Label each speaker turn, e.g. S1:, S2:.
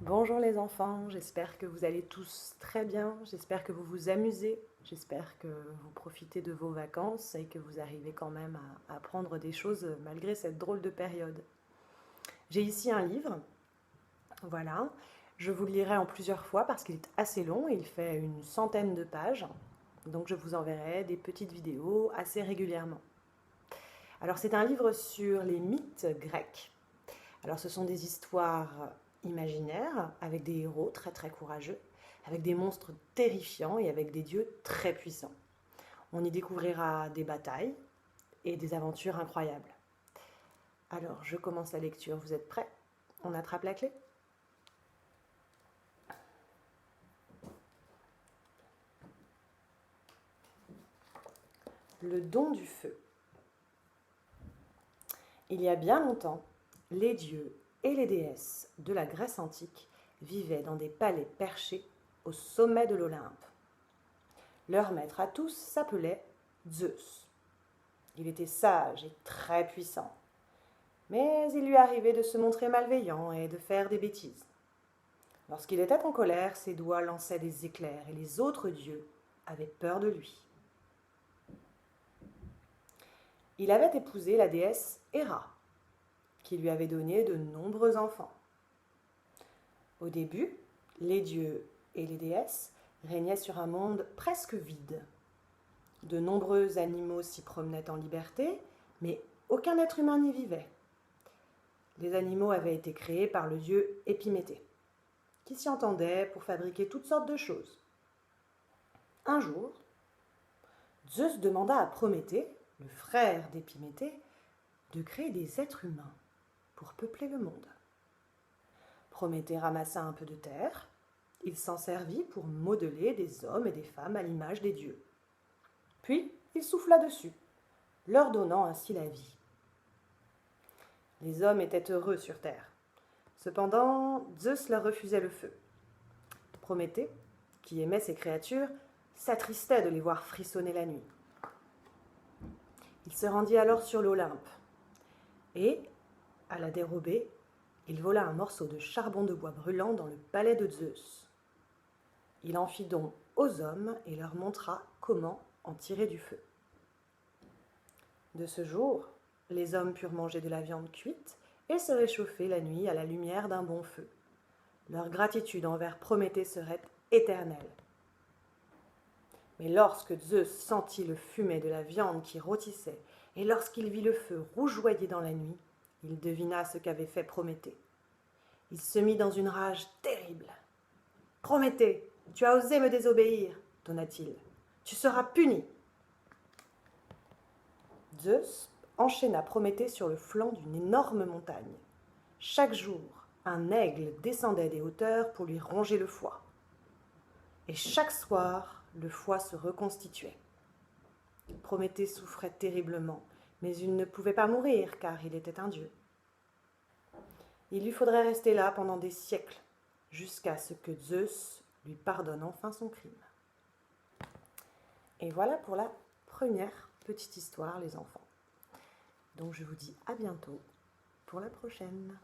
S1: Bonjour les enfants, j'espère que vous allez tous très bien, j'espère que vous vous amusez, j'espère que vous profitez de vos vacances et que vous arrivez quand même à apprendre des choses malgré cette drôle de période. J'ai ici un livre, voilà, je vous le lirai en plusieurs fois parce qu'il est assez long, il fait une centaine de pages, donc je vous enverrai des petites vidéos assez régulièrement. Alors c'est un livre sur les mythes grecs. Alors ce sont des histoires imaginaires avec des héros très très courageux, avec des monstres terrifiants et avec des dieux très puissants. On y découvrira des batailles et des aventures incroyables. Alors je commence la lecture, vous êtes prêts? On attrape la clé? Le don du feu. Il y a bien longtemps, les dieux et les déesses de la Grèce antique vivaient dans des palais perchés au sommet de l'Olympe. Leur maître à tous s'appelait Zeus. Il était sage et très puissant, mais il lui arrivait de se montrer malveillant et de faire des bêtises. Lorsqu'il était en colère, ses doigts lançaient des éclairs et les autres dieux avaient peur de lui. Il avait épousé la déesse Héra, qui lui avait donné de nombreux enfants. Au début, les dieux et les déesses régnaient sur un monde presque vide. De nombreux animaux s'y promenaient en liberté, mais aucun être humain n'y vivait. Les animaux avaient été créés par le dieu Épiméthée, qui s'y entendait pour fabriquer toutes sortes de choses. Un jour, Zeus demanda à Prométhée, le frère d'Épiméthée, de créer des êtres humains pour peupler le monde. Prométhée ramassa un peu de terre, il s'en servit pour modeler des hommes et des femmes à l'image des dieux. Puis il souffla dessus, leur donnant ainsi la vie. Les hommes étaient heureux sur terre. Cependant, Zeus leur refusait le feu. Prométhée, qui aimait ces créatures, s'attristait de les voir frissonner la nuit. Il se rendit alors sur l'Olympe et, à la dérobée, il vola un morceau de charbon de bois brûlant dans le palais de Zeus. Il en fit don aux hommes et leur montra comment en tirer du feu. De ce jour, les hommes purent manger de la viande cuite et se réchauffer la nuit à la lumière d'un bon feu. Leur gratitude envers Prométhée serait éternelle. Mais lorsque Zeus sentit le fumet de la viande qui rôtissait, et lorsqu'il vit le feu rougeoyer dans la nuit, il devina ce qu'avait fait Prométhée. Il se mit dans une rage terrible. « Prométhée, tu as osé me désobéir, donna-t-il. Tu seras puni. » Zeus enchaîna Prométhée sur le flanc d'une énorme montagne. Chaque jour, un aigle descendait des hauteurs pour lui ronger le foie. Et chaque soir, le foie se reconstituait. Prométhée souffrait terriblement, mais il ne pouvait pas mourir car il était un dieu. Il lui faudrait rester là pendant des siècles, jusqu'à ce que Zeus lui pardonne enfin son crime. Et voilà pour la première petite histoire, les enfants. Donc je vous dis à bientôt pour la prochaine.